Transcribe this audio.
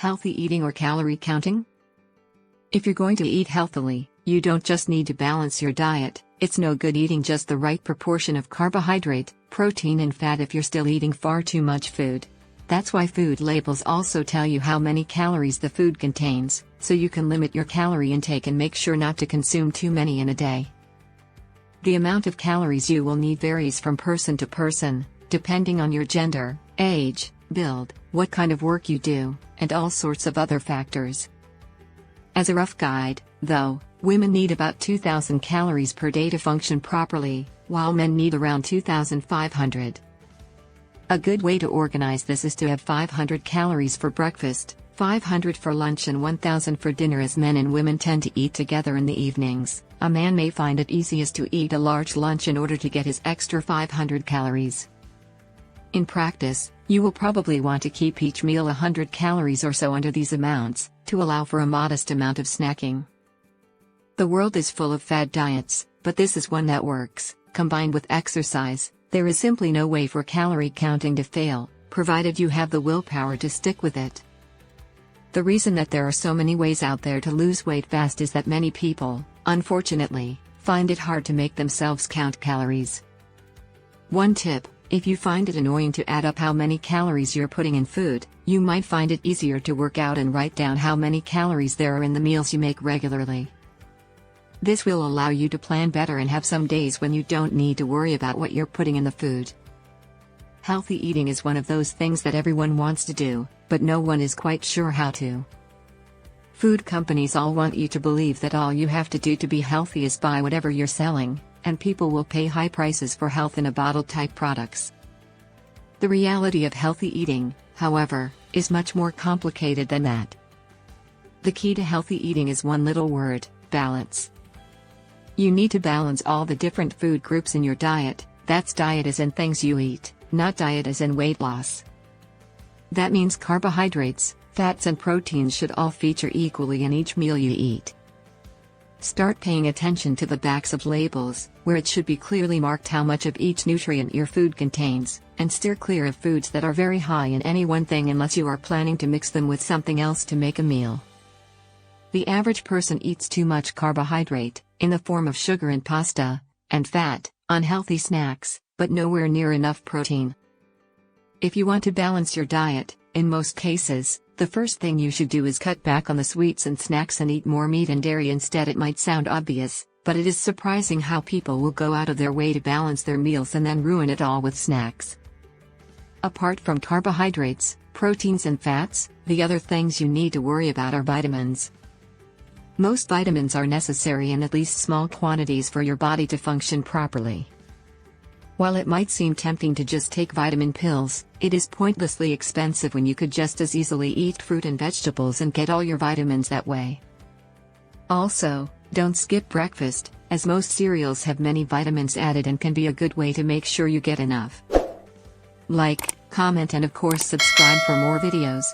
Healthy eating or calorie counting? If you're going to eat healthily, you don't just need to balance your diet. It's no good eating just the right proportion of carbohydrate, protein and fat if you're still eating far too much food. That's why food labels also tell you how many calories the food contains, so you can limit your calorie intake and make sure not to consume too many in a day. The amount of calories you will need varies from person to person, depending on your gender, age, build, what kind of work you do, and all sorts of other factors. As a rough guide, though, women need about 2,000 calories per day to function properly, while men need around 2,500. A good way to organize this is to have 500 calories for breakfast, 500 for lunch and 1,000 for dinner, as men and women tend to eat together in the evenings. A man may find it easiest to eat a large lunch in order to get his extra 500 calories. In practice, you will probably want to keep each meal 100 calories or so under these amounts, to allow for a modest amount of snacking. The world is full of fad diets, but this is one that works. Combined with exercise, there is simply no way for calorie counting to fail, provided you have the willpower to stick with it. The reason that there are so many ways out there to lose weight fast is that many people, unfortunately, find it hard to make themselves count calories. One tip: if you find it annoying to add up how many calories you're putting in food, you might find it easier to work out and write down how many calories there are in the meals you make regularly. This will allow you to plan better and have some days when you don't need to worry about what you're putting in the food. Healthy eating is one of those things that everyone wants to do, but no one is quite sure how to. Food companies all want you to believe that all you have to do to be healthy is buy whatever you're selling, and people will pay high prices for health in a bottle type products. The reality of healthy eating, however, is much more complicated than that. The key to healthy eating is one little word: balance. You need to balance all the different food groups in your diet. That's diet as in things you eat, not diet as in weight loss. That means carbohydrates, fats and proteins should all feature equally in each meal you eat. Start paying attention to the backs of labels, where it should be clearly marked how much of each nutrient your food contains, and steer clear of foods that are very high in any one thing unless you are planning to mix them with something else to make a meal. The average person eats too much carbohydrate, in the form of sugar and pasta, and fat, unhealthy snacks, but nowhere near enough protein. If you want to balance your diet, in most cases, the first thing you should do is cut back on the sweets and snacks and eat more meat and dairy instead. It might sound obvious, but it is surprising how people will go out of their way to balance their meals and then ruin it all with snacks. Apart from carbohydrates, proteins and fats, the other things you need to worry about are vitamins. Most vitamins are necessary in at least small quantities for your body to function properly. While it might seem tempting to just take vitamin pills, it is pointlessly expensive when you could just as easily eat fruit and vegetables and get all your vitamins that way. Also, don't skip breakfast, as most cereals have many vitamins added and can be a good way to make sure you get enough. Like, comment and of course subscribe for more videos.